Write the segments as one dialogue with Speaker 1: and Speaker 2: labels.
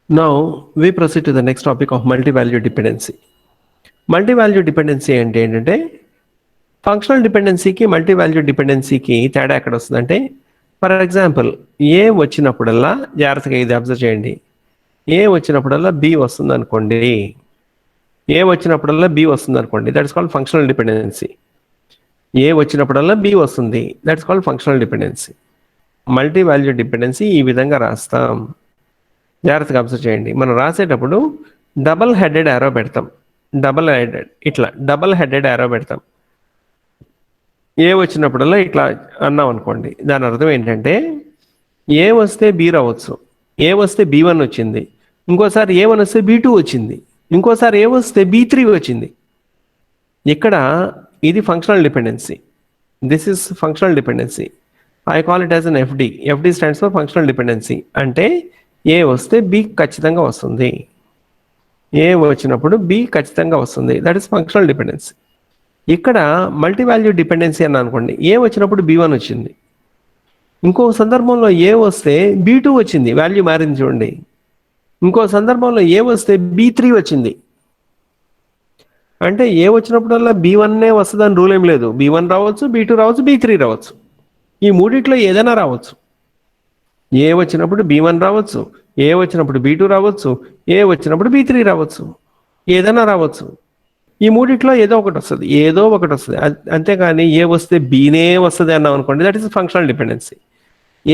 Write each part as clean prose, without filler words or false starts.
Speaker 1: Now we proceed to the next topic of multi-value dependency. Multi value dependency అంటే ఏంటంటే functional డిపెండెన్సీకి మల్టీవాల్యూ డిపెండెన్సీకి తేడా ఎక్కడ వస్తుందంటే, ఫర్ ఎగ్జాంపుల్ ఏ వచ్చినప్పుడల్లా జాగ్రత్తగా ఇది అబ్జర్వ్ చేయండి. ఏ వచ్చినప్పుడల్లా బి వస్తుంది అనుకోండి, ఏ వచ్చినప్పుడల్లా బి వస్తుంది అనుకోండి, that is called functional dependency. A వచ్చినప్పుడల్లా బి వస్తుంది, that is called functional dependency. Multi value dependency ఈ విధంగా రాస్తాం. జాగ్రత్తగా అబ్జర్వ్ చేయండి. మనం రాసేటప్పుడు డబల్ హెడెడ్ యారో పెడతాం. డబల్ హెడెడ్ యారో పెడతాం. ఏ వచ్చినప్పుడల్లా ఇట్లా అన్నాం అనుకోండి, దాని అర్థం ఏంటంటే ఏ వస్తే బి రావచ్చు, ఏ వస్తే బి1 వచ్చింది, ఇంకోసారి ఏ1 వస్తే బి2 వచ్చింది, ఇంకోసారి ఏ వస్తే బి3 వచ్చింది. ఇక్కడ ఇది functional dependency. This is functional dependency. I call it as an FD. FD stands for functional dependency. అంటే ఏ వస్తే బి ఖచ్చితంగా వస్తుంది, ఏ వచ్చినప్పుడు బి ఖచ్చితంగా వస్తుంది, దట్ ఈస్ ఫంక్షనల్ డిపెండెన్సీ. ఇక్కడ మల్టీవాల్యూ డిపెండెన్సీ అని అనుకోండి, ఏ వచ్చినప్పుడు బి1 వచ్చింది, ఇంకో సందర్భంలో ఏ వస్తే బి2 వచ్చింది, వాల్యూ మారింది చూడండి, ఇంకో సందర్భంలో ఏ వస్తే బి3 వచ్చింది. అంటే ఏ వచ్చినప్పుడల్లా బి1 వస్తుందని రూల్ ఏం లేదు. బి1 రావచ్చు, బి2 రావచ్చు, బి3 రావచ్చు, ఈ మూడిట్లో ఏదైనా రావచ్చు. ఏ వచ్చినప్పుడు బి1 రావచ్చు, ఏ వచ్చినప్పుడు బి2 రావచ్చు, ఏ వచ్చినప్పుడు బి3 రావచ్చు, ఏదైనా రావచ్చు. ఈ మూడిట్లో ఏదో ఒకటి వస్తుంది. అంతేకాని ఏ వస్తే బీనే వస్తుంది అన్నాం అనుకోండి, దట్ ఈస్ ఫంక్షనల్ డిపెండెన్సీ.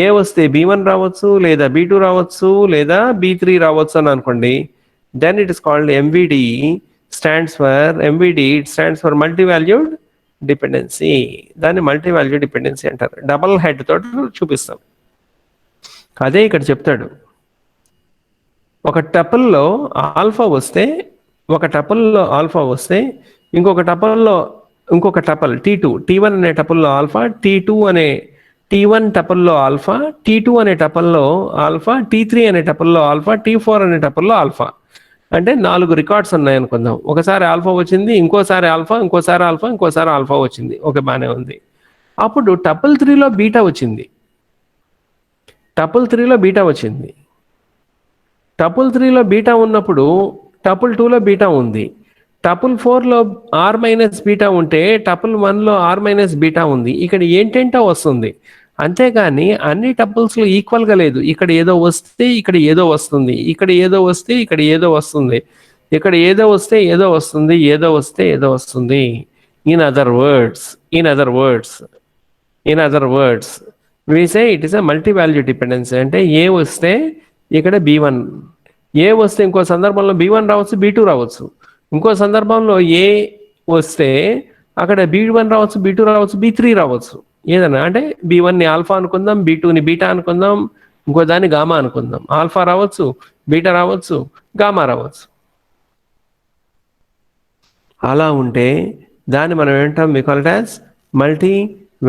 Speaker 1: ఏ వస్తే బి1 రావచ్చు, లేదా బి2 రావచ్చు, లేదా బి3 రావచ్చు అని అనుకోండి, then it is called MVD. It stands for multivalued dependency. దాన్ని మల్టీవాల్యూ డిపెండెన్సీ అంటారు. డబల్ హెడ్ తోటి చూపిస్తాం. అదే ఇక్కడ చెప్తాడు. ఒక టపుల్లో ఆల్ఫా వస్తే ఇంకొక టపుల్ టీ1 అనే టపుల్లో ఆల్ఫా, టీ1 టపుల్లో ఆల్ఫా, టీ2 అనే టపుల్లో ఆల్ఫా, టీ3 అనే టపుల్లో ఆల్ఫా, టీ4 అనే టపుల్లో ఆల్ఫా. అంటే 4 రికార్డ్స్ ఉన్నాయి అనుకుందాం. ఒకసారి ఆల్ఫా వచ్చింది, ఇంకోసారి ఆల్ఫా, ఇంకోసారి ఆల్ఫా వచ్చింది. ఓకే, బాగానే ఉంది. అప్పుడు టపుల్ 3లో బీటా వచ్చింది. టపుల్ 3లో బీటా ఉన్నప్పుడు టపుల్ 2లో బీటా ఉంది. టపుల్ 4లో ఆర్ మైనస్ బీటా ఉంటే టపుల్ 1లో ఆర్ మైనస్ బీటా ఉంది. ఇక్కడ ఏంటంటే వస్తుంది. అంతేగాని అన్ని టపుల్స్లో ఈక్వల్గా లేదు. ఇక్కడ ఏదో వస్తే ఇక్కడ ఏదో వస్తుంది, ఇక్కడ ఏదో వస్తే ఇక్కడ ఏదో వస్తుంది, ఇక్కడ ఏదో వస్తే ఏదో వస్తుంది, ఏదో వస్తే ఏదో వస్తుంది. In other words we say it is a multi-value dependency. అంటే ఏ వస్తే ఇక్కడ బి1, ఏ వస్తే ఇంకో సందర్భంలో బి1 రావచ్చు, బి2 రావచ్చు, ఇంకో సందర్భంలో ఏ వస్తే అక్కడ బి1 రావచ్చు, బి2 రావచ్చు, బి3 రావచ్చు, ఏదన్నా. అంటే బి1ని ఆల్ఫా అనుకుందాం, బి2ని బీటా అనుకుందాం, ఇంకో దాన్ని గామా అనుకుందాం. ఆల్ఫా రావచ్చు, బీటా రావచ్చు, గామా రావచ్చు. అలా ఉంటే దాన్ని మనం ఏంటాం? We call it as multi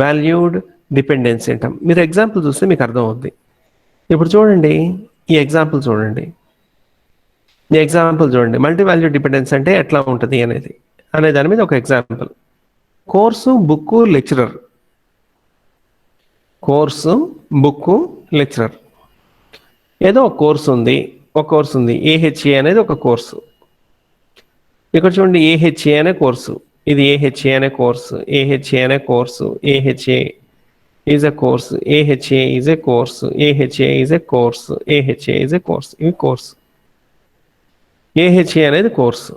Speaker 1: valued dependency అంటాం. మీరు ఎగ్జాంపుల్ చూస్తే మీకు అర్థమవుద్ది. ఇప్పుడు చూడండి, ఈ ఎగ్జాంపుల్ చూడండి. మల్టీ వాల్యూ డిపెండెన్సీ అంటే ఎట్లా ఉంటుంది అనే దాని మీద ఒక ఎగ్జాంపుల్. Course, book, lecturer. ఏదో ఒక కోర్సు ఉంది, ఏహెచ్ఏ అనేది ఒక కోర్సు. ఇక్కడ చూడండి, ఏహెచ్ఏ అనే కోర్సు, ఇది ఏహెచ్ఏ అనే course, AHA is a course, AHA is a course, AHA is a course, AHA is a course. ఇవి కోర్సు. AHA అనేది కోర్సు.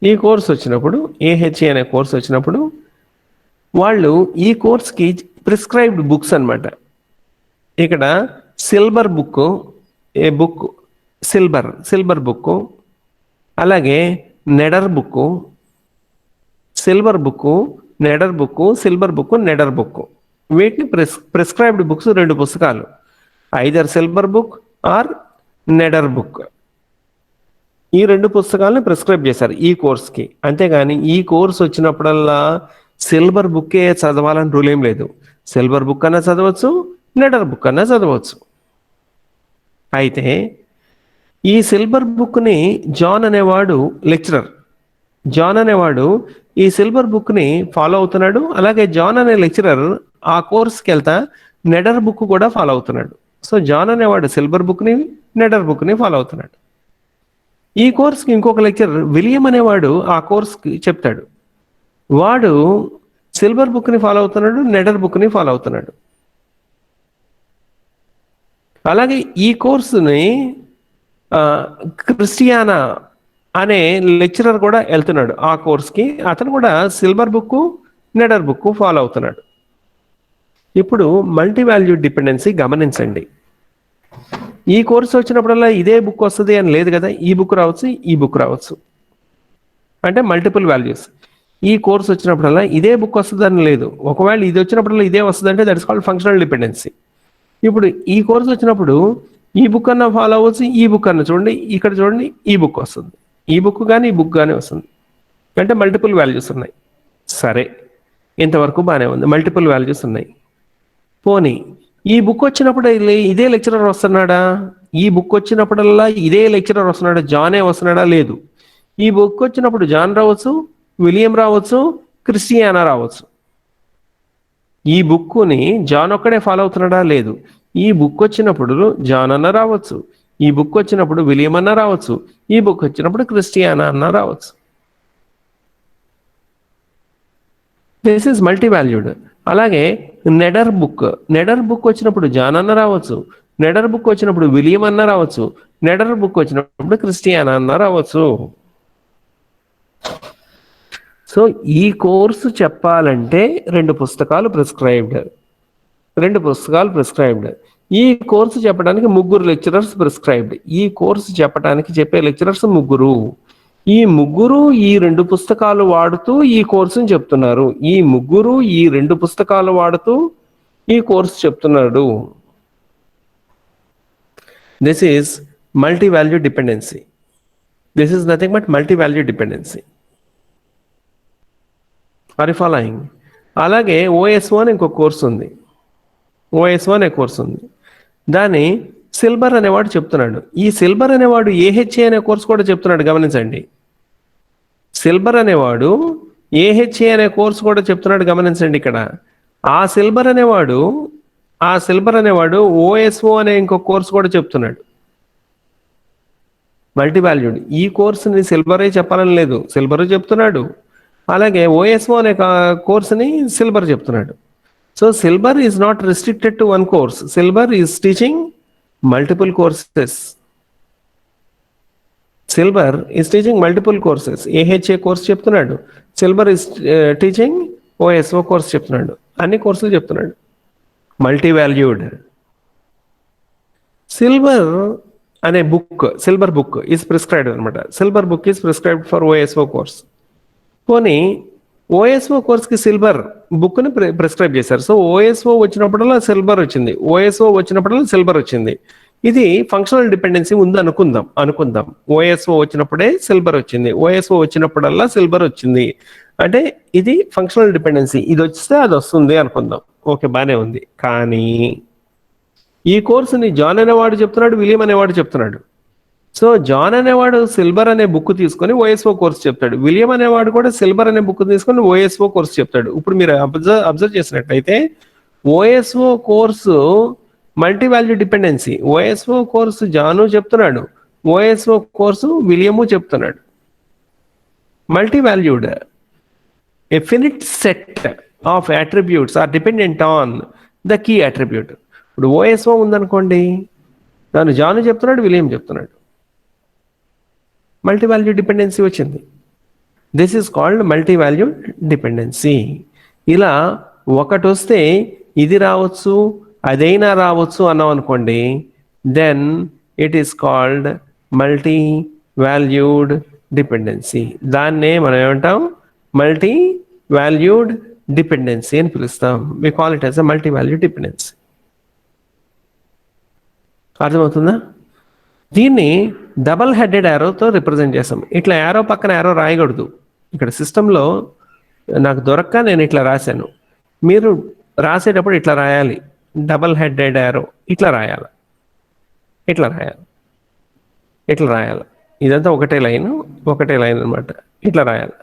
Speaker 1: ఈ కోర్సు వచ్చినప్పుడు, AHA అనే కోర్సు వచ్చినప్పుడు వాళ్ళు ఈ కోర్స్కి ప్రిస్క్రైబ్డ్ బుక్స్ అన్నమాట. ఇక్కడ సిల్వర్ బుక్, అలాగే నెడర్ బుక్, సిల్వర్ బుక్, వీటిని ప్రిస్క్రైబ్డ్ బుక్స్ 2 పుస్తకాలు, ఐదర్ సిల్వర్ బుక్ ఆర్ నెడర్ బుక్. ఈ 2 పుస్తకాలను ప్రిస్క్రైబ్ చేశారు ఈ కోర్స్కి. అంతేగాని ఈ కోర్స్ వచ్చినప్పుడల్లా సిల్వర్ బుక్కే చదవాలని రూల్ ఏం లేదు. సిల్వర్ బుక్ అన్నా చదవచ్చు, నెడర్ బుక్ అన్నా చదవచ్చు. అయితే ఈ సిల్వర్ బుక్ని జాన్ అనేవాడు లెక్చరర్. ఈ సిల్వర్ బుక్ని ఫాలో అవుతున్నాడు. అలాగే జాన్ అనే లెక్చరర్ ఆ కోర్స్కి వెళ్తా నెడర్ బుక్ కూడా ఫాలో అవుతున్నాడు. సో జాన్ అనేవాడు సిల్వర్ బుక్ని నెడర్ బుక్ని ఫాలో అవుతున్నాడు. ఈ కోర్స్కి ఇంకొక లెక్చరర్ విలియం అనేవాడు ఆ కోర్స్కి చెప్తాడు. వాడు సిల్వర్ బుక్ని ఫాలో అవుతున్నాడు, నెడర్ బుక్ని ఫాలో అవుతున్నాడు. అలాగే ఈ కోర్సుని క్రిస్టియానా అనే లెక్చరర్ కూడా వెళ్తున్నాడు ఆ కోర్స్కి. అతను కూడా సిల్వర్ బుక్ నెడర్ బుక్ ఫాలో అవుతున్నాడు. ఇప్పుడు మల్టీ వాల్యూడ్ డిపెండెన్సీ గమనించండి. ఈ కోర్సు వచ్చినప్పుడల్లా ఇదే బుక్ వస్తుంది అని లేదు కదా, ఈ బుక్ రావచ్చు, ఈ బుక్ రావచ్చు, అంటే మల్టిపుల్ వాల్యూస్. ఈ కోర్స్ వచ్చినప్పుడల్లా ఇదే బుక్ వస్తుంది అని లేదు. ఒకవేళ ఇది వచ్చినప్పుడల్లా ఇదే వస్తుంది అంటే that is called functional dependency. ఇప్పుడు ఈ కోర్స్ వచ్చినప్పుడు ఈ బుక్ అన్న ఫాలో అవ్వచ్చు, ఈ బుక్ అన్న చూడండి, ఇక్కడ చూడండి ఈ బుక్ వస్తుంది, ఈ బుక్ కానీ ఈ బుక్ కానీ వస్తుంది, అంటే మల్టిపుల్ వాల్యూస్ ఉన్నాయి. సరే, ఇంతవరకు బాగానే ఉంది, మల్టిపుల్ వాల్యూస్ ఉన్నాయి. పోనీ ఈ బుక్ వచ్చినప్పుడు ఇదే లెక్చరర్ వస్తున్నాడా? ఈ బుక్ వచ్చినప్పుడల్లా ఇదే లెక్చరర్ వస్తున్నాడా? జానే వస్తున్నాడా? లేదు. ఈ బుక్ వచ్చినప్పుడు జాన్ రావచ్చు, విలియం రావచ్చు, క్రిస్టియానా రావచ్చు. ఈ బుక్కుని జాన్ ఒక్కడే ఫాలో అవుతున్నాడా? లేదు. ఈ బుక్ వచ్చినప్పుడు జాన్ అన్న రావచ్చు, ఈ బుక్ వచ్చినప్పుడు విలియం అన్న రావచ్చు, ఈ బుక్ వచ్చినప్పుడు క్రిస్టియానా అన్న రావచ్చు. This is multi valued. అలాగే నెడర్ బుక్ వచ్చినప్పుడు జాన్ అన్న రావచ్చు, నెడర్ బుక్ వచ్చినప్పుడు విలియం అన్న రావచ్చు, నెడర్ బుక్ వచ్చినప్పుడు క్రిస్టియానా అన్న రావచ్చు. సో ఈ కోర్సు చెప్పాలంటే 2 పుస్తకాలు ప్రిస్క్రైబ్డ్. ఈ కోర్సు చెప్పడానికి 3 లెక్చరర్స్ ప్రిస్క్రైబ్డ్. ఈ కోర్సు చెప్పడానికి చెప్పే లెక్చరర్స్ 3. ఈ 3 ఈ 2 పుస్తకాలు వాడుతూ ఈ కోర్సుని చెప్తున్నారు. ఈ 3 ఈ 2 పుస్తకాలు వాడుతూ ఈ కోర్సు చెప్తున్నాడు. This is multi value dependency. This is nothing but multi value dependency. Are you following? అలాగే ఓఎస్ఓ అని ఇంకో కోర్సు ఉంది. ఓఎస్ఓ అనే కోర్సు ఉంది. దాన్ని సిల్బర్ అనేవాడు చెప్తున్నాడు. ఈ సిల్బర్ అనేవాడు ఏహెచ్ఏ అనే కోర్సు కూడా చెప్తున్నాడు. గమనించండి, సిల్బర్ అనేవాడు ఏహెచ్ఏ అనే కోర్సు కూడా చెప్తున్నాడు. గమనించండి ఇక్కడ. ఆ సిల్బర్ అనేవాడు ఓఎస్ఓ అనే ఇంకో కోర్సు కూడా చెప్తున్నాడు. Multi valued. ఈ కోర్సుని సిల్బరే చెప్పాలని లేదు, సిల్బర్ చెప్తున్నాడు. అలాగే ఓఎస్ఓ అనే కోర్సుని సిల్బర్ చెప్తున్నాడు. So Silber is not restricted to 1 course. Silber is teaching multiple courses. Silber is teaching multiple courses. AHA course చెప్తున్నాడు, Silber is teaching OSO course చెప్తున్నాడు, అన్ని కోర్సులు చెప్తున్నాడు. Multi valued. Silber book is prescribed అనమాట. Silber book is prescribed for OSO course. పోనీ OSO కోర్స్కి సిల్బర్ బుక్ని prescribe చేశారు. So ఓఎస్ఓ వచ్చినప్పుడల్లా సిల్బర్ వచ్చింది, ఓఎస్ఓ వచ్చినప్పుడల్లా సిల్బర్ వచ్చింది. ఇది ఫంక్షనల్ డిపెండెన్సీ ఉంది అనుకుందాం. ఓఎస్ఓ వచ్చినప్పుడే సిల్బర్ వచ్చింది, ఓఎస్ఓ వచ్చినప్పుడల్లా సిల్బర్ వచ్చింది, అంటే ఇది ఫంక్షనల్ డిపెండెన్సీ. ఇది వస్తే అది వస్తుంది అనుకుందాం. ఓకే, బాగానే ఉంది. కానీ ఈ కోర్సుని జాన్ అనేవాడు చెప్తున్నాడు, విలియం అనేవాడు చెప్తున్నాడు. సో జాన్ అనేవాడు సిల్బర్ అనే బుక్ తీసుకొని ఓఎస్ఓ కోర్స్ చెప్తాడు, విలియం అనేవాడు కూడా సిల్బర్ అనే బుక్ తీసుకొని ఓఎస్ఓ కోర్స్ చెప్తాడు. ఇప్పుడు మీరు అబ్జర్వ్ చేసినట్లయితే OSO course multi value dependency. OSO course John చెప్తున్నాడు, ఓఎస్ఓ కోర్సు విలియము చెప్తున్నాడు. Multi valued. A finite set of attributes are dependent on the key attribute. ఇప్పుడు ఓఎస్ఓ ఉందనుకోండి, దాన్ని జాను చెప్తున్నాడు, విలియం చెప్తున్నాడు, మల్టీ వాల్యూ డిపెండెన్సీ వచ్చింది. This is called multi value dependency. ఇలా ఒకటి వస్తే ఇది రావచ్చు, అదైనా రావచ్చు అన్నాం అనుకోండి, then it is called multi valued dependency. దాన్నే మనం ఏమంటాం? మల్టీ వాల్యూడ్ డిపెండెన్సీ అని పిలుస్తాం. We call it as a multi valued dependency. అర్థమవుతుందా? దీన్ని డబల్ హెడెడ్ యారోతో రిప్రజెంట్ చేస్తాం. ఇట్లా యారో పక్కన యారో రాయకూడదు. ఇక్కడ సిస్టంలో నాకు దొరక్క నేను ఇట్లా రాశాను. మీరు రాసేటప్పుడు ఇట్లా రాయాలి, డబల్ హెడెడ్ యారో. ఇట్లా రాయాలి, ఇట్లా రాయాలి. ఇదంతా ఒకటే లైన్ అనమాట. ఇట్లా రాయాలి.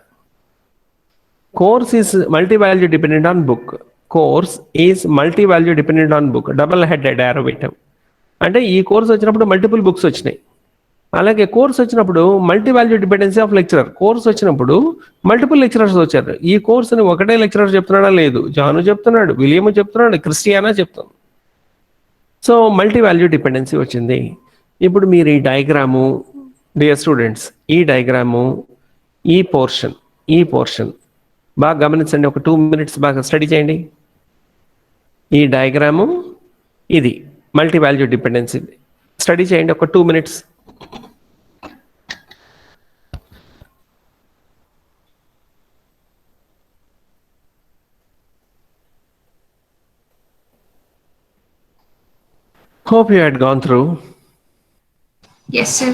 Speaker 1: Course is multi value dependent on book. Course is multi value dependent on book. Double headed arrow పెట్టాం. అంటే ఈ కోర్స్ వచ్చినప్పుడు మల్టిపుల్ బుక్స్ వచ్చినాయి. అలాగే కోర్స్ వచ్చినప్పుడు multi value dependency of lecturer. Course వచ్చినప్పుడు మల్టిపుల్ లెక్చరర్స్ వచ్చారు. ఈ కోర్సుని ఒకటే లెక్చరర్ చెప్తున్నాడా? లేదు. జాను చెప్తున్నాడు, విలియమ్ చెప్తున్నాడు, క్రిస్టియానా చెప్తుంది. సో మల్టీ వాల్యూ డిపెండెన్సీ వచ్చింది. ఇప్పుడు మీరు ఈ డయాగ్రాము, డియర్ స్టూడెంట్స్, ఈ డయాగ్రాము, ఈ పోర్షన్ బాగా గమనించండి. ఒక 2 minutes బాగా స్టడీ చేయండి. ఈ డయాగ్రాము, ఇది మల్టీ వాల్యూ డిపెండెన్సీ స్టడీ చేయండి ఒక 2 minutes. Hope you had gone through.
Speaker 2: Yes, sir.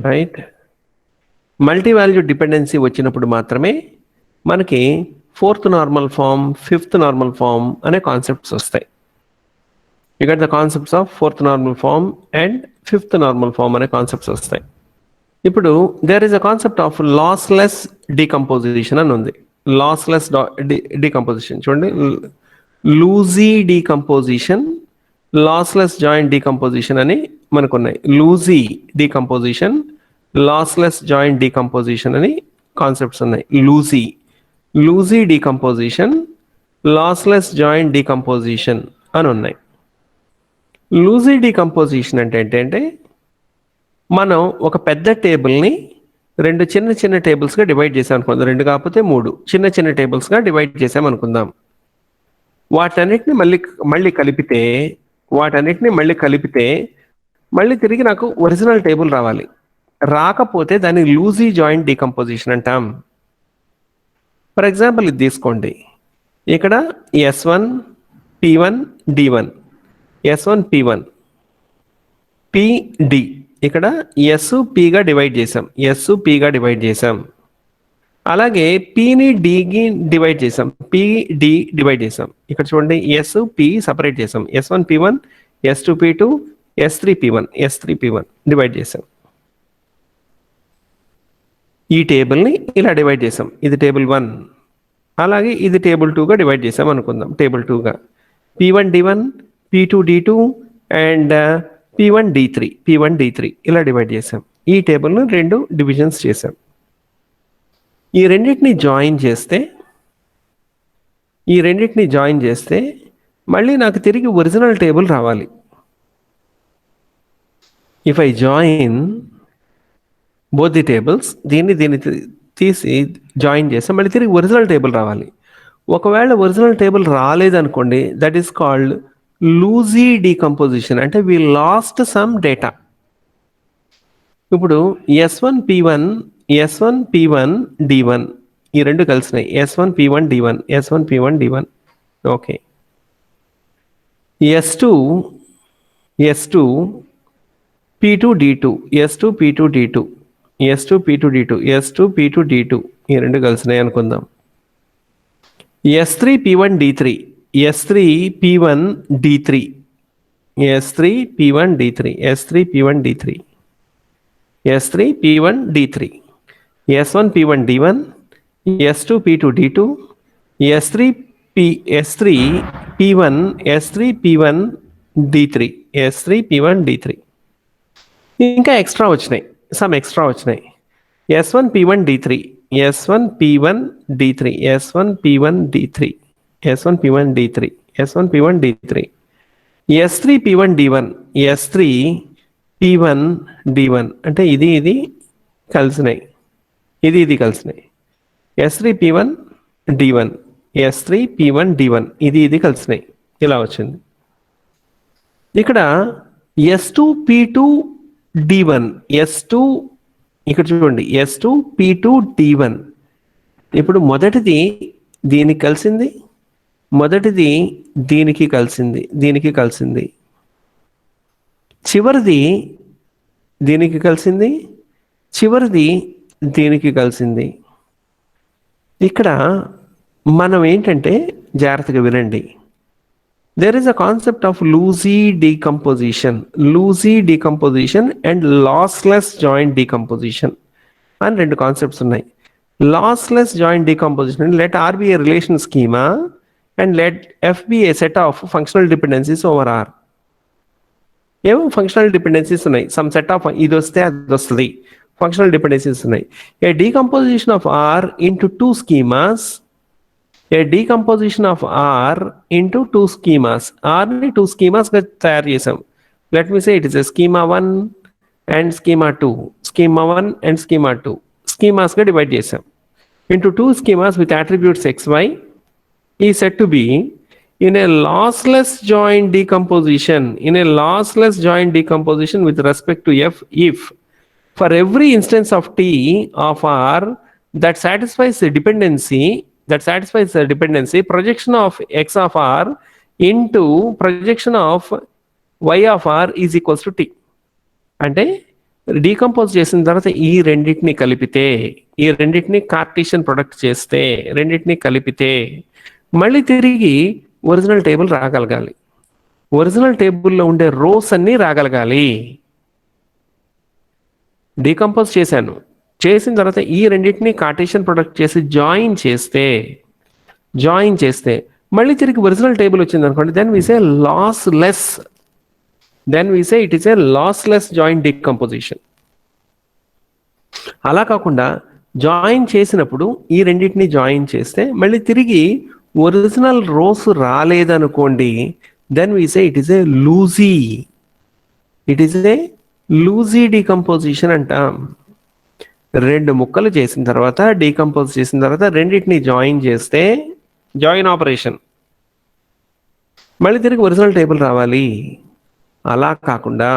Speaker 1: Right. Multi value dependency వచ్చినప్పుడు మాత్రమే మనకి 4th normal form, 5th normal form అనే కాన్సెప్ట్స్ వస్తాయి. You get the concepts of 4th normal form and 5th normal form అనే concepts వస్తాయి. ఇప్పుడు there is a concept of lossless decomposition అని ఉంది. లాస్లెస్ డీకంపోజిషన్ చూడండి. Lossy decomposition, lossless joint decomposition అని మనకున్నాయి. Lossy decomposition, lossless joint decomposition అని concepts ఉన్నాయి. Lossy decomposition, lossless joint decomposition అని ఉన్నాయి. లూజీ డీకంపోజిషన్ అంటే ఏంటంటే, మనం ఒక పెద్ద టేబుల్ని 2 చిన్న చిన్న టేబుల్స్గా డివైడ్ చేసాం అనుకుందాం. 2 కాకపోతే 3 చిన్న చిన్న టేబుల్స్గా డివైడ్ చేసాం అనుకుందాం. వాటన్నిటిని మళ్ళీ కలిపితే మళ్ళీ తిరిగి నాకు ఒరిజినల్ టేబుల్ రావాలి. రాకపోతే దాన్ని లూజీ జాయింట్ డీకంపోజిషన్ అంటాం. ఫర్ ఎగ్జాంపుల్ ఇది తీసుకోండి. ఇక్కడ S1 P1 D1, S1 P1 PD, ఇక్కడ S Pగా డివైడ్ చేసాం. అలాగే Pని Dకి డివైడ్ చేసాం, PD డివైడ్ చేసాం. ఇక్కడ చూడండి S P సపరేట్ చేసాం. S1 P1, S2 P2, S3 P1 divide చేసాం. ఈ టేబుల్ని ఇలా డివైడ్ చేసాం. ఇది టేబుల్ 1. అలాగే ఇది టేబుల్ 2గా డివైడ్ చేసాం అనుకుందాం. Table 2గా P1 D1, P2 D2 and P1 D3 ఇలా డివైడ్ చేసాం. ఈ టేబుల్ను 2 డివిజన్స్ చేసాం. ఈ రెండింటిని జాయిన్ చేస్తే మళ్ళీ నాకు తిరిగి ఒరిజినల్ టేబుల్ రావాలి. If I join both the tables, దీన్ని తీసి జాయిన్ చేస్తే మళ్ళీ తిరిగి ఒరిజినల్ టేబుల్ రావాలి. ఒకవేళ ఒరిజినల్ టేబుల్ రాలేదనుకోండి, that is called lossy decomposition, అంటే వి లాస్ట్ సమ్ డేటా. ఇప్పుడు S1 P1 D1 ఈ 2 కలిసినాయి. S1 P1 D1 okay. S2 P2 D2 S2 P2 D2 ఈ 2 కలిసినాయి అనుకుందాం. S3 P1 D3 S3 P1 D3 S3 P1 D3 S1 P1 D1 S2 P2 D2 S3 P1 D3 ఇంకా extra వచ్చినాయి. S1 P1 D3 S1 P1 D3 S1 P1 D3 S3 P1 D1 అంటే ఇది కలిసినాయి. ఇది కలిసినాయి. S3 P1 D1 ఇది కలిసినాయి. ఇలా వచ్చింది. ఇక్కడ S2 P2 D1 ఇక్కడ చూడండి S2 P2 D1. ఇప్పుడు మొదటిది దీనికి కలిసింది, మొదటిది దీనికి కలిసింది, చివరిది దీనికి కలిసింది, చివరిది దీనికి కలిసింది. ఇక్కడ మనం ఏంటంటే జాగ్రత్తగా వినండి. There is a concept of loosey decomposition and lossless joint decomposition and 2 concepts ఉన్నాయి. Lossless joint decomposition, let R be a relation schema and let F be a set of functional dependencies over R. ఏమో functional dependencies ఉన్నాయి. Some set of ఇది వస్తే అది వస్తుంది, functional dependencies ఉన్నాయి. A decomposition of R into two schemas, a decomposition of R into two schemas, ఆర్ని two స్కీమాస్గా తయారు చేసాం. Let me say it is a schema 1 and schema 2, schema 1 and schema 2 స్కీమాస్గా డివైడ్ చేసాం. Into two schemas with attributes xy is said to be in a lossless joint decomposition, in a lossless joint decomposition with respect to f, if for every instance of t of r that satisfies the dependency, projection of x of r into projection of y of r is equals to t. అంటే decompose చేసిన తర్వాత ఈ రెండింటిని కలిపితే, ఈ రెండింటిని Cartesian product చేస్తే, రెండింటిని కలిపితే మళ్ళీ తిరిగి ఒరిజినల్ టేబుల్ రాగలగాలి. ఒరిజినల్ టేబుల్లో ఉండే రోస్ అన్నీ రాగలగాలి. డీకంపోజ్ చేశాను, చేసిన తర్వాత ఈ రెండింటిని కార్టీషియన్ ప్రొడక్ట్ చేసి జాయిన్ చేస్తే మళ్ళీ తిరిగి ఒరిజినల్ టేబుల్ వచ్చింది అనుకోండి, then we say lossless, then we say it is a lossless joint decomposition. అలా కాకుండా జాయిన్ చేసినప్పుడు ఈ రెండింటిని జాయిన్ చేస్తే మళ్ళీ తిరిగి ఒరిజినల్ రోస్ రాలేదనుకోండి, then we say it is a loosey decomposition అంటాం. రెండు ముక్కలు చేసిన తర్వాత, డీకంపోజ్ చేసిన తర్వాత రెండింటిని జాయిన్ చేస్తే, జాయిన్ ఆపరేషన్, మళ్ళీ తిరిగి ఒరిజినల్ టేబుల్ రావాలి. అలా కాకుండా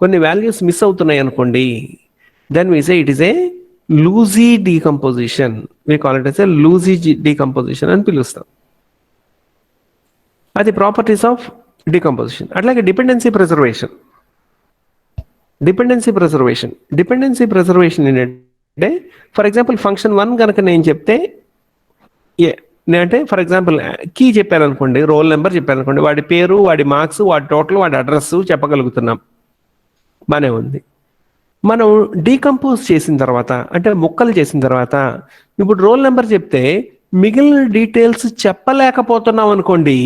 Speaker 1: కొన్ని వాల్యూస్ మిస్ అవుతున్నాయి అనుకోండి, then we say it is a lossy decomposition. We call it as a lossy decomposition అని పిలుస్తాం. అది ప్రాపర్టీస్ ఆఫ్ డీకంపోజిషన్. అట్లాగే డిపెండెన్సీ ప్రిజర్వేషన్ ఏంటంటే, ఫర్ ఎగ్జాంపుల్ ఫంక్షన్ 1 కనుక నేను చెప్తే, అంటే ఫర్ ఎగ్జాంపుల్ కీ చెప్పాను అనుకోండి, రోల్ నెంబర్ చెప్పాను అనుకోండి, వాడి పేరు, వాడి మార్క్స్, వాడి టోటల్, వాడి అడ్రస్ చెప్పగలుగుతున్నాం, బానే ఉంది. మనం డీకంపోజ్ చేసిన తర్వాత, అంటే ముక్కలు చేసిన తర్వాత, ఇప్పుడు రోల్ నెంబర్ చెప్తే మిగిలిన డీటెయిల్స్ చెప్పలేకపోతున్నాం అనుకోండి,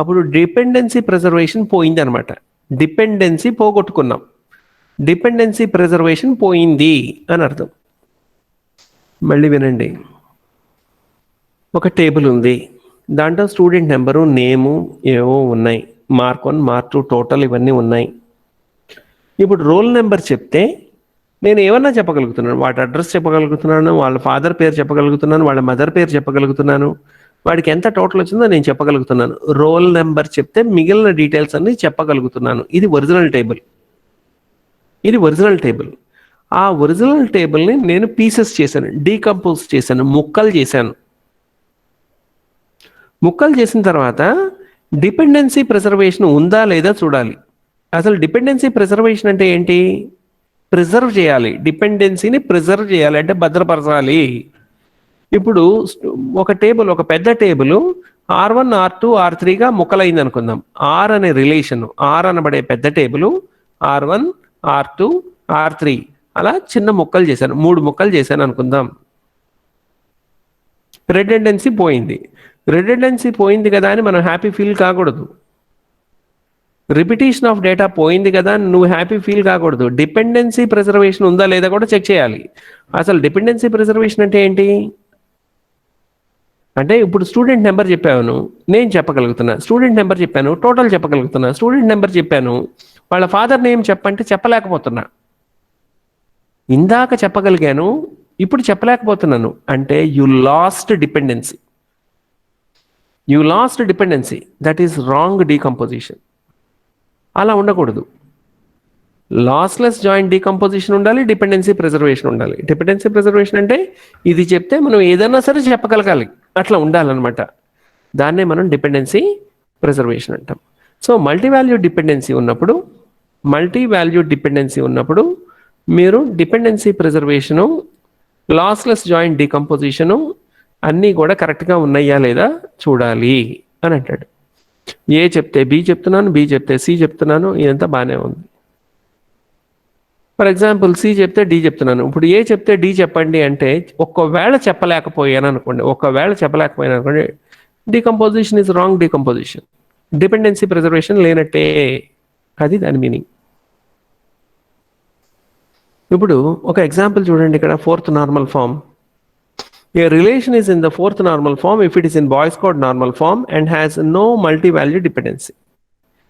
Speaker 1: అప్పుడు డిపెండెన్సీ ప్రిజర్వేషన్ పోయింది అనమాట. డిపెండెన్సీ పోగొట్టుకున్నాం, డిపెండెన్సీ ప్రిజర్వేషన్ పోయింది అని అర్థం. మళ్ళీ వినండి, ఒక టేబుల్ ఉంది, దాంట్లో స్టూడెంట్ నెంబరు, నేము ఏవో ఉన్నాయి, మార్క్ 1 మార్క్ 2 టోటల్ ఇవన్నీ ఉన్నాయి. ఇప్పుడు రోల్ నెంబర్ చెప్తే నేను ఏమన్నా చెప్పగలుగుతున్నాను, వాటి అడ్రస్ చెప్పగలుగుతున్నాను, వాళ్ళ ఫాదర్ పేరు చెప్పగలుగుతున్నాను, వాళ్ళ మదర్ పేరు చెప్పగలుగుతున్నాను, వాడికి ఎంత టోటల్ వచ్చిందో నేను చెప్పగలుగుతున్నాను. రోల్ నెంబర్ చెప్తే మిగిలిన డీటెయిల్స్ అన్ని చెప్పగలుగుతున్నాను. ఇది ఒరిజినల్ టేబుల్. ఆ ఒరిజినల్ టేబుల్ని నేను పీసెస్ చేశాను, డీకంపోజ్ చేశాను, ముక్కలు చేసిన తర్వాత డిపెండెన్సీ ప్రిజర్వేషన్ ఉందా లేదా చూడాలి. అసలు డిపెండెన్సీ ప్రిజర్వేషన్ అంటే ఏంటి? ప్రిజర్వ్ చేయాలి, డిపెండెన్సీని ప్రిజర్వ్ చేయాలి అంటే భద్రపరచాలి. ఇప్పుడు ఒక టేబుల్, ఒక పెద్ద టేబుల్ R1 R2 R3గా ముక్కలైంది అనుకుందాం. R అనే రిలేషన్, R అనబడే పెద్ద టేబుల్ R1 R2 R3 అలా చిన్న ముక్కలు చేశాను, 3 ముక్కలు చేశాను అనుకుందాం. రెడెండెన్సీ పోయింది కదా అని మనం హ్యాపీ ఫీల్ కాకూడదు. రిపిటేషన్ ఆఫ్ డేటా పోయింది కదా అని నువ్వు హ్యాపీ ఫీల్ కాకూడదు. డిపెండెన్సీ ప్రిజర్వేషన్ ఉందా లేదా కూడా చెక్ చేయాలి. అసలు డిపెండెన్సీ ప్రిజర్వేషన్ అంటే ఏంటి అంటే, ఇప్పుడు స్టూడెంట్ నెంబర్ చెప్పాను, నేను చెప్పగలుగుతున్నా. స్టూడెంట్ నెంబర్ చెప్పాను, టోటల్ చెప్పగలుగుతున్నా. స్టూడెంట్ నెంబర్ చెప్పాను, వాళ్ళ ఫాదర్ నేమ్ చెప్పంటే చెప్పలేకపోతున్నా. ఇందాక చెప్పగలిగాను, ఇప్పుడు చెప్పలేకపోతున్నాను అంటే you last dependency. That is wrong decomposition. అలా ఉండకూడదు. లాస్లెస్ జాయింట్ డీకంపోజిషన్ ఉండాలి, డిపెండెన్సీ ప్రిజర్వేషన్ ఉండాలి. డిపెండెన్సీ ప్రిజర్వేషన్ అంటే ఇది చెప్తే మనం ఏదైనా సరే చెప్పగలగాలి, అట్లా ఉండాలన్నమాట. దాన్నే మనం డిపెండెన్సీ ప్రిజర్వేషన్ అంటాం. సో మల్టీ వాల్యూ డిపెండెన్సీ ఉన్నప్పుడు మీరు డిపెండెన్సీ ప్రిజర్వేషను, లాస్లెస్ జాయింట్ డీకంపోజిషను అన్నీ కూడా కరెక్ట్గా ఉన్నాయా లేదా చూడాలి అని అంటాడు. ఏ చెప్తే బి చెప్తున్నాను, బి చెప్తే సి చెప్తున్నాను, ఇదంతా బాగానే ఉంది. ఫర్ ఎగ్జాంపుల్ సి చెప్తే డి చెప్తున్నాను. ఇప్పుడు ఏ చెప్తే డి చెప్పండి అంటే ఒకవేళ చెప్పలేకపోయాను అనుకోండి, decomposition is wrong decomposition. Dependency preservation లేనట్టే, అది దాని మీనింగ్. ఇప్పుడు ఒక ఎగ్జాంపుల్ చూడండి ఇక్కడ, fourth normal form. A relation is in the fourth normal form if it is in Boy's code normal form and has no multi-value dependency.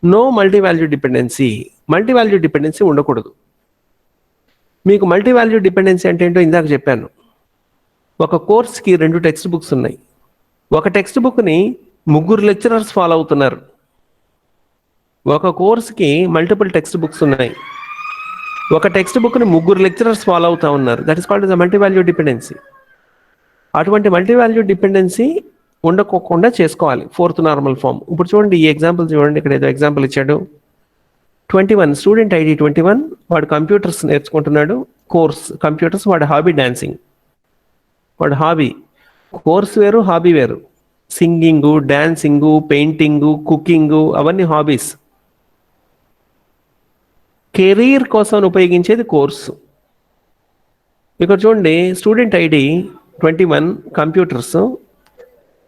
Speaker 1: No multi-value dependency. Multi-value dependency ఉండకూడదు. మీకు multi-value dependency అంటే ఏంటో ఇందాక చెప్పాను. ఒక కోర్స్కి 2 text books ఉన్నాయి. ఒక text బుక్ని 3 లెక్చరర్స్ ఫాలో అవుతున్నారు. ఒక కోర్స్కి మల్టిపుల్ టెక్స్ట్ బుక్స్ ఉన్నాయి. ఒక టెక్స్ట్ బుక్ని 3 లెక్చరర్స్ ఫాలో అవుతా ఉన్నారు. That is called the multi-value dependency. అటువంటి మల్టీ-వాల్యూ డిపెండెన్సీ ఉండకోకుండా చేసుకోవాలి ఫోర్త్ నార్మల్ ఫామ్. ఇప్పుడు చూడండి, ఈ ఎగ్జాంపుల్ చూడండి, ఇక్కడ ఏదో ఎగ్జాంపుల్ ఇచ్చాడు. 21 స్టూడెంట్ ఐడి 21, వాడు కంప్యూటర్స్ నేర్చుకుంటున్నాడు. కోర్స్ కంప్యూటర్స్, వాడు హాబీ డాన్సింగ్. వాడు హాబీ, కోర్స్ వేరు హాబీ వేరు. సింగింగు, డాన్సింగు, పెయింటింగు, కుకింగు అవన్నీ హాబీస్. కెరీర్ కోసం ఉపయోగించేది కోర్సు. ఇక్కడ చూడండి, student ID 21 computers,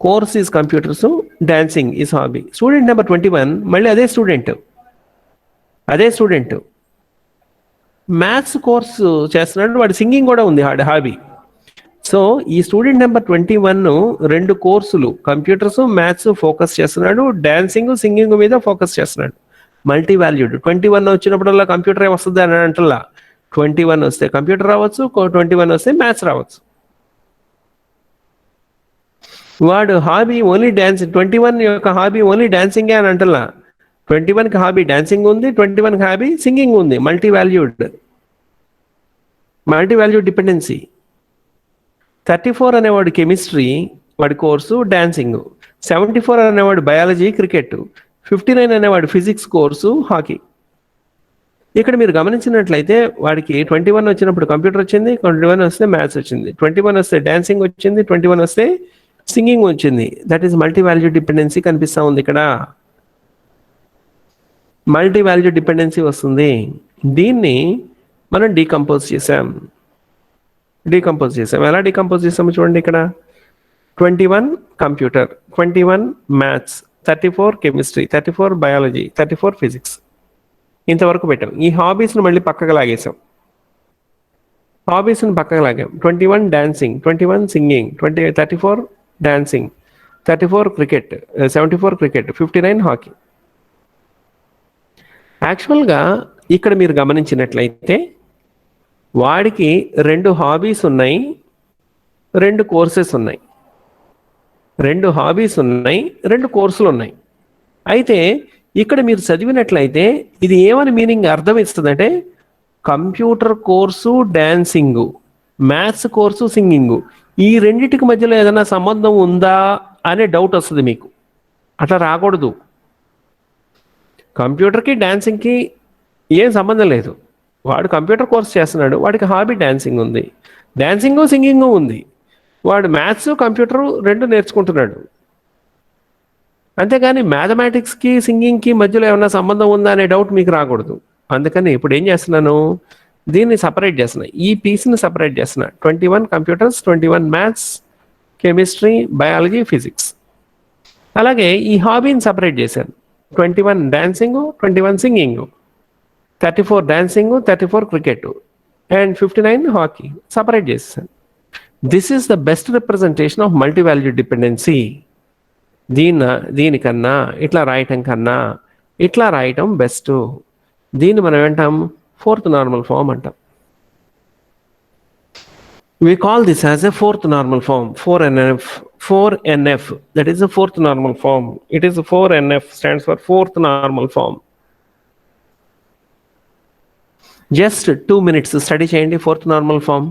Speaker 1: course is computers, dancing is hobby. Student number 21 మళ్ళీ అదే స్టూడెంట్ మ్యాథ్స్ కోర్సు చేస్తున్నాడు, వాడు సింగింగ్ కూడా ఉంది హాబీ. సో ఈ స్టూడెంట్ నెంబర్ 21 2 కోర్సులు, కంప్యూటర్స్ మ్యాథ్స్ ఫోకస్ చేస్తున్నాడు, డాన్సింగ్ సింగింగ్ మీద ఫోకస్ చేస్తున్నాడు. Multi valued. 21 వచ్చినప్పుడల్లా కంప్యూటరే వస్తుంది అని అంటల్లా. 21 వస్తే కంప్యూటర్ రావచ్చు, 21 వస్తే మ్యాథ్స్ రావచ్చు. వాడు హాబీ ఓన్లీ డాన్సింగ్, 21 యొక్క హాబీ ఓన్లీ డాన్సింగే అని అంటల్లా. 21కి హాబీ డాన్సింగ్ ఉంది, 21కి హాబీ సింగింగ్ ఉంది. Multi valued dependency. 34 అనేవాడు కెమిస్ట్రీ, వాడి కోర్సు డాన్సింగ్. 74 అనేవాడు బయాలజీ క్రికెట్. 59 అనేవాడు ఫిజిక్స్ కోర్సు హాకీ. ఇక్కడ మీరు గమనించినట్లయితే వాడికి 21 వచ్చినప్పుడు కంప్యూటర్ వచ్చింది, 21 వస్తే మ్యాథ్స్ వచ్చింది, 21 వస్తే డాన్సింగ్ వచ్చింది, 21 వస్తే సింగింగ్ వచ్చింది. That is multi value dependency కనిపిస్తూ ఉంది ఇక్కడ. మల్టీ వాల్యూ డిపెండెన్సీ వస్తుంది. దీన్ని మనం డీకంపోజ్ చేసాం. ఎలా డీకంపోజ్ చేసాము చూడండి ఇక్కడ. 21 computer, 21 maths, 34 chemistry, 34 biology, 34 physics. ఇంతవరకు పెట్టాం. ఈ హాబీస్ను మళ్ళీ పక్కకు లాగేసాం. 21 dancing, 21 singing, 34 dancing, 34 cricket, 74 cricket, 59 hockey. యాక్చువల్గా ఇక్కడ మీరు గమనించినట్లయితే వాడికి 2 హాబీస్ ఉన్నాయి, 2 కోర్సెస్ ఉన్నాయి. 2 హాబీస్ ఉన్నాయి, 2 కోర్సులు ఉన్నాయి. అయితే ఇక్కడ మీరు చదివినట్లయితే ఇది ఏమని మీనింగ్ అర్థం ఇస్తుందంటే, computer course dancing, maths course singing, ఈ రెండింటికి మధ్యలో ఏదైనా సంబంధం ఉందా అనే డౌట్ వస్తుంది మీకు. అట్లా రాకూడదు. కంప్యూటర్కి డాన్సింగ్కి ఏం సంబంధం లేదు. వాడు కంప్యూటర్ కోర్స్ చేస్తున్నాడు, వాడికి హాబీ డాన్సింగ్ ఉంది, డాన్సింగు సింగింగు ఉంది. వాడు మ్యాథ్స్ కంప్యూటరు 2 నేర్చుకుంటున్నాడు. అంతేగాని మ్యాథమెటిక్స్కి సింగింగ్కి మధ్యలో ఏమైనా సంబంధం ఉందా అనే డౌట్ మీకు రాకూడదు. అందుకని ఇప్పుడు ఏం చేస్తున్నాను, దీన్ని సపరేట్ చేస్తున్నా, ఈ పీస్ని సపరేట్ చేస్తున్నా. 21 computers, 21 maths, chemistry, biology, physics. అలాగే ఈ హాబీని సపరేట్ చేశాను. 21 dancing, 21 singing, 34 dancing, 34 cricket and 59 hockey separate చేశాను. This is the best representation of multi value dependency. దీనికన్నా ఇట్లా రాయటం కన్నా ఇట్లా రాయటం బెస్ట్. దీన్ని మనం ఏమంటాం, ఫోర్త్ నార్మల్ ఫామ్ అంటాం. We call this as a fourth normal form, 4NF. That is the fourth normal form. It is 4NF, stands for fourth normal form. Just 2 minutes study చేయండి ఫోర్త్ నార్మల్ ఫామ్.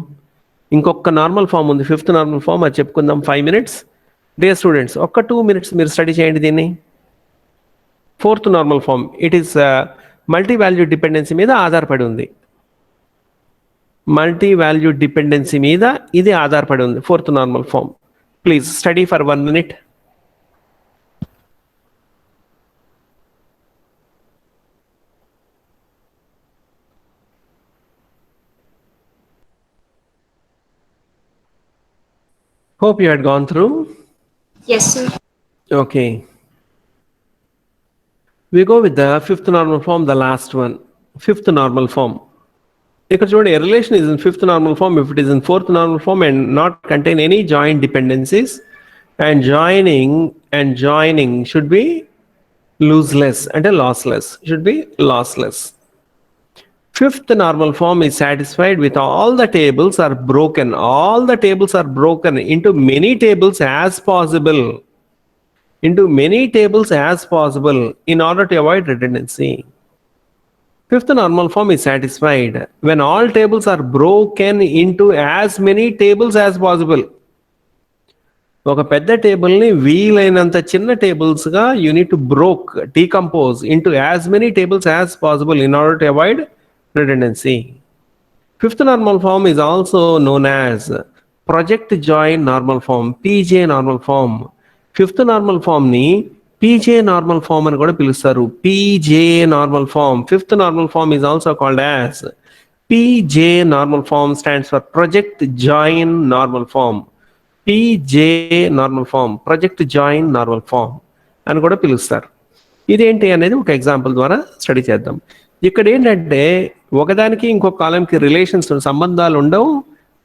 Speaker 1: ఇంకొక normal form ఉంది, fifth normal form, అది చెప్పుకుందాం 5 minutes. Dear students, ఒక్క 2 minutes మీరు study చేయండి దీన్ని. Fourth normal form, it is multi value dependency మీద ఆధారపడి ఉంది. మల్టీ వాల్యూ డిపెండెన్సీ మీద ఇది ఆధారపడి ఉంది, fourth normal form. Please study for 1 minute. Hope you had gone through.
Speaker 2: Yes, sir.
Speaker 1: Okay. We go with the fifth normal form, the last one. Fifth normal form. ఇక్కడ చూడండి, a relation is in fifth normal form if it is in fourth normal form and not contain any joint dependencies, and joining should be lossless అంటే lossless, should be lossless. Fifth normal form is satisfied with all the tables are broken. All the tables are broken into many tables as possible. Into many tables as possible in order to avoid redundancy. Fifth normal form is satisfied when all tables are broken into as many tables as possible. ఒక పెద్ద టేబుల్ని వీలైనంత చిన్న టేబుల్స్గా you need to decompose into as many tables as possible in order to avoid redundancy. Fifth normal form is also known as project join normal form, PJ normal form. Fifth normal form ni PJ normal form అని కూడా పిలుస్తారు. PJ normal form. Fifth normal form is also called as PJ normal form, stands for project join normal form. PJ normal form, project join normal form అని కూడా పిలుస్తారు. ఇదేంటి అనేది ఒక example ద్వారా స్టడీ చేద్దాం. ఇక్కడ ఏంటంటే ఒకదానికి ఇంకొక కాలంకి రిలేషన్స్, సంబంధాలు ఉండవు.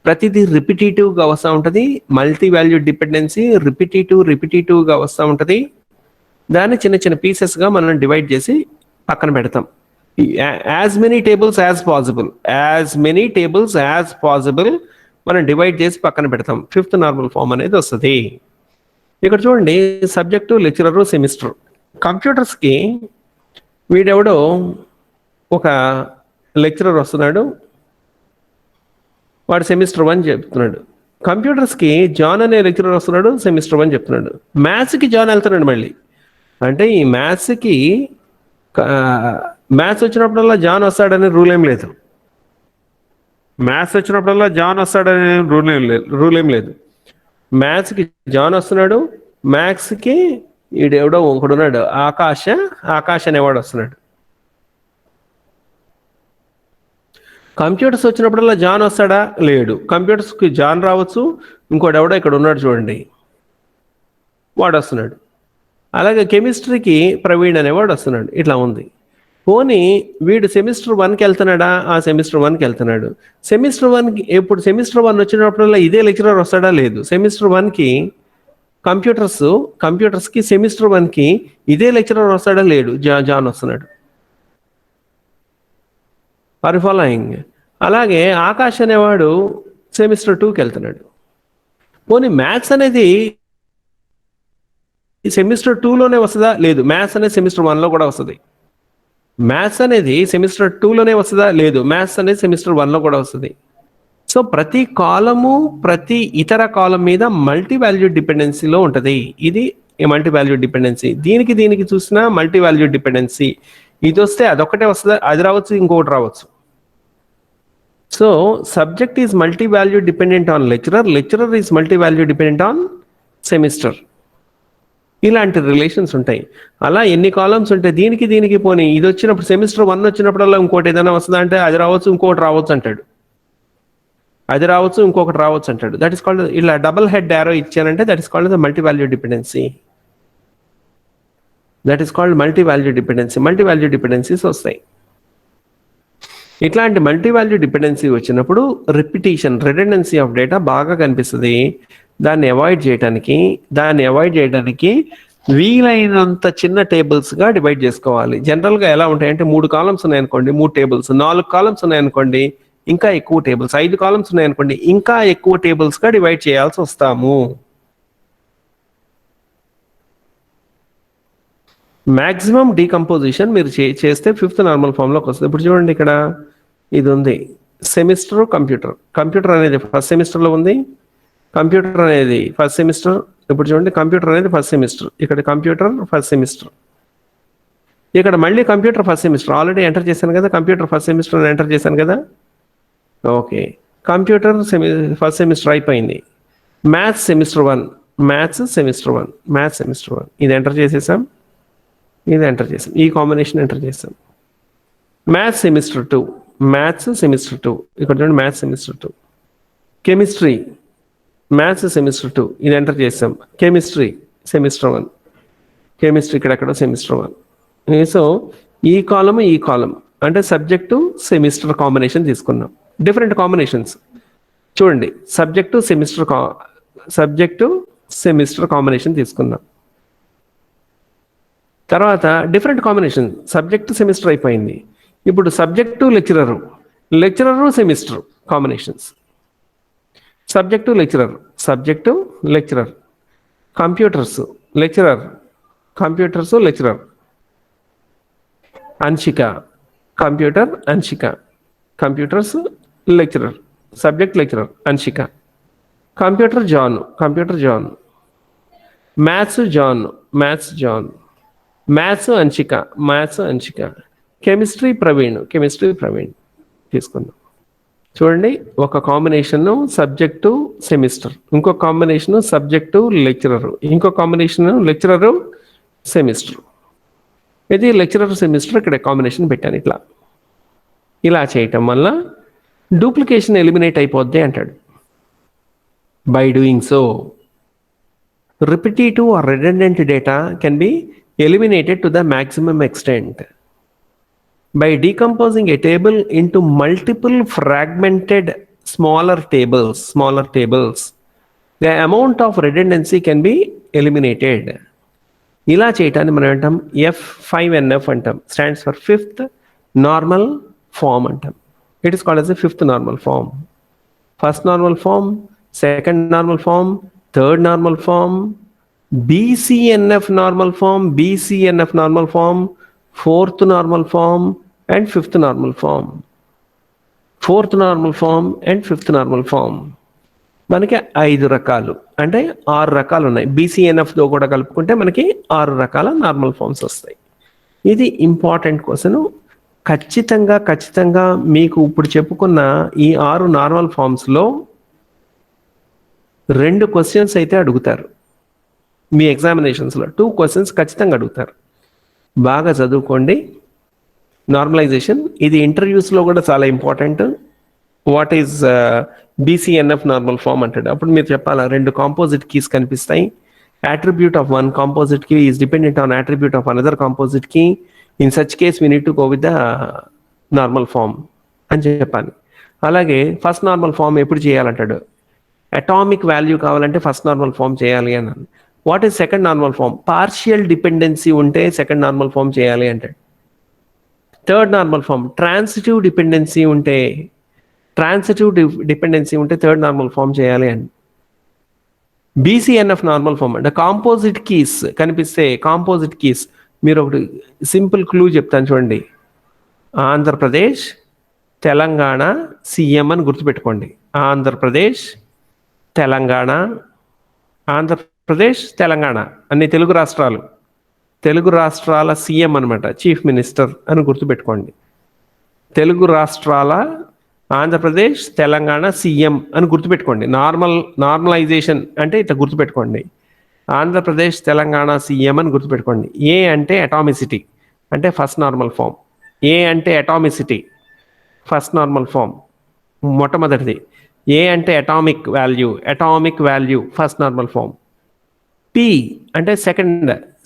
Speaker 1: ప్రతిదీ రిపిటేటివ్గా వస్తూ ఉంటుంది. మల్టీ వాల్యూడ్ డిపెండెన్సీ రిపిటేటివ్గా వస్తూ ఉంటుంది. దాన్ని చిన్న చిన్న పీసెస్గా మనం డివైడ్ చేసి పక్కన పెడతాం. As many tables as possible మనం డివైడ్ చేసి పక్కన పెడతాం. ఫిఫ్త్ నార్మల్ ఫామ్ అనేది వస్తుంది. ఇక్కడ చూడండి, సబ్జెక్టు, లెక్చరరు, సెమిస్టర్. కంప్యూటర్స్కి వీడెవడో ఒక లెక్చరర్ వస్తున్నాడు, వాడు సెమిస్టర్ 1 చెప్తున్నాడు. కంప్యూటర్స్కి జాన్ అనే లెక్చరర్ వస్తున్నాడు, సెమిస్టర్ 1 చెప్తున్నాడు. మ్యాథ్స్కి జాన్ వెళ్తున్నాడు మళ్ళీ. అంటే ఈ మ్యాథ్స్ వచ్చినప్పుడల్లా జాన్ వస్తాడనే రూల్ ఏం లేదు. రూల్ ఏం లేదు. మ్యాథ్స్కి జాన్ వస్తున్నాడు, మ్యాథ్స్కి ఈడెవడో ఒకడున్నాడు, ఆకాష్ అనేవాడు వస్తున్నాడు. కంప్యూటర్స్ వచ్చినప్పుడల్లా జాన్ వస్తాడా? లేడు. కంప్యూటర్స్కి జాన్ రావచ్చు, ఇంకోడెవడో ఇక్కడ ఉన్నాడు చూడండి, వాడు వస్తున్నాడు. అలాగే కెమిస్ట్రీకి ప్రవీణ్ అనేవాడు వస్తున్నాడు. ఇట్లా ఉంది. పోనీ వీడు సెమిస్టర్ 1కి వెళ్తున్నాడా? ఆ సెమిస్టర్ 1కి వెళ్తున్నాడు. సెమిస్టర్ 1కి ఎప్పుడు సెమిస్టర్ 1 వచ్చినప్పుడల్లా ఇదే లెక్చరర్ వస్తాడా? లేదు. సెమిస్టర్ 1కి కంప్యూటర్స్కి సెమిస్టర్ 1కి ఇదే లెక్చరర్ వస్తాడా? లేడు. జాన్ వస్తున్నాడు. Are following? అలాగే ఆకాష్ అనేవాడు సెమిస్టర్ 2కి వెళ్తున్నాడు. పోనీ మ్యాథ్స్ అనేది సెమిస్టర్ 2లోనే వస్తుందా? లేదు. మ్యాథ్స్ అనేది సెమిస్టర్ 1లో కూడా వస్తుంది. మ్యాథ్స్ అనేది సెమిస్టర్ 2లోనే వస్తుందా? లేదు. మ్యాథ్స్ అనేది సెమిస్టర్ 1లో కూడా వస్తుంది. సో ప్రతి కాలము, ప్రతి ఇతర కాలం మీద మల్టీ వాల్యూడ్ డిపెండెన్సీలో ఉంటుంది. ఇది మల్టీ వాల్యూడ్ డిపెండెన్సీ. దీనికి చూసినా మల్టీ వాల్యూడ్ డిపెండెన్సీ. ఇది వస్తే అదొక్కటే వస్తుందా? అది రావచ్చు, ఇంకొకటి రావచ్చు. So subject is multi valued dependent on lecturer is multi valued dependent on semester. ఇలాంటి రిలేషన్స్ ఉంటాయి. అలా ఎన్ని కాలమ్స్ ఉంటాయి. దీనికి పోనీ ఇది వచ్చినప్పుడు సెమిస్టర్ 1 వచ్చినప్పుడల్లా ఇంకోటి ఏదైనా వస్తుందా అంటే అది రావచ్చు, ఇంకోటి రావచ్చు అంటాడు. అది రావచ్చు, ఇంకొకటి రావచ్చు అంటాడు. దట్ ఈస్ కాల్డ్, ఇలా డబుల్ హెడ్ యారో ఇచ్చానంటే that is called the multi valued dependency. Multi valued dependencies వస్తాయి. ఇట్లాంటి మల్టీ వాల్యూడ్ డిపెండెన్సీ వచ్చినప్పుడు రిడెండెన్సీ ఆఫ్ డేటా బాగా కనిపిస్తుంది. దాన్ని అవాయిడ్ చేయడానికి వీలైనంత చిన్న టేబుల్స్గా డివైడ్ చేసుకోవాలి. జనరల్గా ఎలా ఉంటాయంటే 3 కాలమ్స్ ఉన్నాయనుకోండి, 3 టేబుల్స్, 4 కాలమ్స్ ఉన్నాయనుకోండి, ఇంకా ఎక్కువ టేబుల్స్, 5 కాలమ్స్ ఉన్నాయనుకోండి, ఇంకా ఎక్కువ టేబుల్స్గా డివైడ్ చేయాల్సి వస్తాము. మ్యాక్సిమం డీకంపోజిషన్ మీరు చేస్తే ఫిఫ్త్ నార్మల్ ఫామ్లోకి వస్తుంది. ఇప్పుడు చూడండి, ఇక్కడ ఇది ఉంది, సెమిస్టర్, కంప్యూటర్ అనేది ఫస్ట్ సెమిస్టర్లో ఉంది, కంప్యూటర్ అనేది ఫస్ట్ సెమిస్టర్. ఇప్పుడు చూడండి, కంప్యూటర్ అనేది ఫస్ట్ సెమిస్టర్, ఇక్కడ కంప్యూటర్ ఫస్ట్ సెమిస్టర్, ఇక్కడ మళ్ళీ computer first semester. Already enter చేశాను కదా, కంప్యూటర్ ఫస్ట్ సెమిస్టర్ ఎంటర్ చేశాను కదా. ఓకే, కంప్యూటర్ ఫస్ట్ సెమిస్టర్ అయిపోయింది. మ్యాథ్స్ సెమిస్టర్ 1 ఇది ఎంటర్ చేసేసాం, ఈ కాంబినేషన్ ఎంటర్ చేసాం. మ్యాథ్స్ సెమిస్టర్ 2 ఇక్కడ చూడండి, maths semester 2. Chemistry maths semester 2 ఇది ఎంటర్ చేసాం. కెమిస్ట్రీ సెమిస్టర్ 1, ఇక్కడెక్కడ సెమిస్టర్ 1. సో ఈ కాలం అంటే సబ్జెక్టు సెమిస్టర్ కాంబినేషన్ తీసుకున్నాం. డిఫరెంట్ కాంబినేషన్స్ చూడండి. సబ్జెక్టు సెమిస్టర్ కాంబినేషన్ తీసుకున్నాం. తర్వాత డిఫరెంట్ కాంబినేషన్ సబ్జెక్టు సెమిస్టర్ అయిపోయింది. ఇప్పుడు subject lecturer semester combinations. Subject lecturer, computers lecturer, Anshika computers lecturer, subject lecturer Anshika, computer John, maths John, maths Anshika, chemistry Praveen తీసుకుందాం. చూడండి, ఒక కాంబినేషన్ సబ్జెక్టు సెమిస్టర్, ఇంకో కాంబినేషన్ సబ్జెక్టు లెక్చరర్, ఇంకో combination lecturer semester. ఇది lecturer semester ఇక్కడ combination పెట్టాను. ఇలా చేయటం వల్ల డూప్లికేషన్ ఎలిమినేట్ అయిపోద్ది అంటాడు. By doing so repetitive or redundant data can be eliminated to the maximum extent. By decomposing a table into multiple fragmented smaller tables, the amount of redundancy can be eliminated. ఇలా చేయటాన్ని మనం అంటాం F5NF అంటాం. Stands for fifth normal form అంటాం. It is called as a fifth normal form. First normal form, second normal form, third normal form, BCNF normal form, fourth normal form and fifth normal form. మనకి 5 రకాలు అంటే 6 రకాలు ఉన్నాయి. BCNFతో కూడా కలుపుకుంటే మనకి 6 రకాల నార్మల్ ఫామ్స్ వస్తాయి. ఇది ఇంపార్టెంట్ క్వశ్చన్. ఖచ్చితంగా మీకు ఇప్పుడు చెప్పుకున్న ఈ 6 నార్మల్ ఫామ్స్లో 2 క్వశ్చన్స్ అయితే అడుగుతారు. మీ ఎగ్జామినేషన్స్లో 2 క్వశ్చన్స్ ఖచ్చితంగా అడుగుతారు. బాగా చదువుకోండి. నార్మలైజేషన్ ఇది ఇంటర్వ్యూస్లో కూడా చాలా important. What is BCNF normal form అంటాడు. అప్పుడు మీరు చెప్పాలా, 2 కాంపోజిట్ కీస్ కనిపిస్తాయి. attribute of one composite key is dependent on attribute of another composite key. In such case we need to go with the normal form అని చెప్పాను. అలాగే first normal form ఎప్పుడు చేయాలంటాడు. అటామిక్ వాల్యూ కావాలంటే first normal form చేయాలి అన్నాను. What is second normal form? Partial dependency ఉంటే second normal form చేయాలి అంటాడు. Third normal form transitive dependency ఉంటే థర్డ్ నార్మల్ ఫామ్ చేయాలి అని. BCNF నార్మల్ ఫామ్ అంటే కాంపోజిట్ కీస్ కనిపిస్తే కాంపోజిట్ కీస్ మీరు ఒకటి సింపుల్ క్లూ చెప్తాను చూడండి. ఆంధ్రప్రదేశ్, తెలంగాణ, CM అని గుర్తుపెట్టుకోండి. ఆంధ్రప్రదేశ్, తెలంగాణ అన్ని తెలుగు రాష్ట్రాల CM అనమాట, చీఫ్ మినిస్టర్ అని గుర్తుపెట్టుకోండి. తెలుగు రాష్ట్రాల ఆంధ్రప్రదేశ్, తెలంగాణ CM అని గుర్తుపెట్టుకోండి. నార్మలైజేషన్ అంటే ఇట్లా గుర్తుపెట్టుకోండి. ఆంధ్రప్రదేశ్, తెలంగాణ CM అని గుర్తుపెట్టుకోండి. ఏ అంటే అటామిసిటీ అంటే ఫస్ట్ నార్మల్ ఫామ్. ఏ అంటే అటామిసిటీ ఫస్ట్ నార్మల్ ఫామ్ మొట్టమొదటిది. ఏ అంటే atomic value first normal form. P అంటే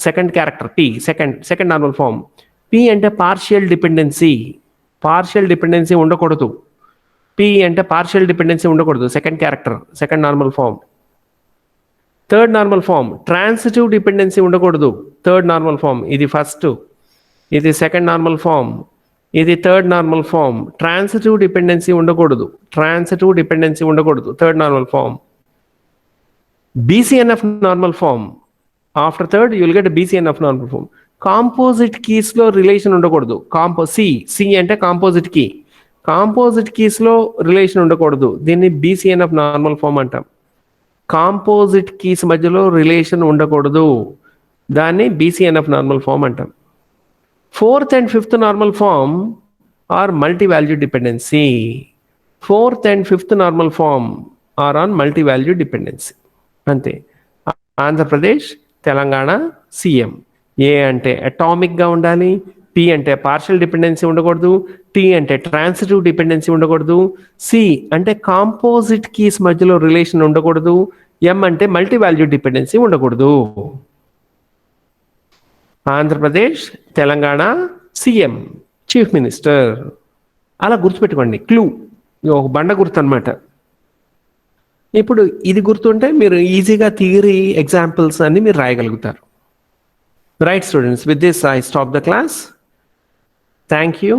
Speaker 1: second character, P second normal form. P అంటే పార్షియల్ డిపెండెన్సీ ఉండకూడదు. P అంటే పార్షియల్ డిపెండెన్సీ ఉండకూడదు, second character, second normal form. Third normal form transitive dependency ఉండకూడదు, third normal form. ఇది first, ఇది second normal form, ఇది third normal form. Transitive dependency ఉండకూడదు, third normal form. BCNF normal form. After third you will get BCNF normal form. Composite కీస్లో relation ఉండకూడదు. C అంటే composite key. Composite కీస్లో relation ఉండకూడదు, దీన్ని BCNF నార్మల్ ఫామ్ అంటాం. Composite keys మధ్యలో relation ఉండకూడదు, దాన్ని BCNF నార్మల్ ఫామ్ అంటాం. Fourth and fifth normal form or multi value dependency. Or on multi value dependency. అంతే. ఆంధ్రప్రదేశ్, తెలంగాణ CM. ఏ అంటే అటామిక్గా ఉండాలి, P అంటే పార్షియల్ డిపెండెన్సీ ఉండకూడదు, T అంటే ట్రాన్సిటివ్ డిపెండెన్సీ ఉండకూడదు, C అంటే కాంపోజిట్ కీస్ మధ్యలో రిలేషన్ ఉండకూడదు, M అంటే మల్టీ వాల్యూ డిపెండెన్సీ ఉండకూడదు. Andhra Pradesh, Telangana CM, chief minister. అలా గుర్తుపెట్టుకోండి. క్లూ ఒక బండ గుర్తు అనమాట. ఇప్పుడు ఇది గుర్తుంటే మీరు ఈజీగా థియరీ ఎగ్జాంపుల్స్ అన్ని మీరు రాయగలుగుతారు. Right students, with this I stop the class. Thank you.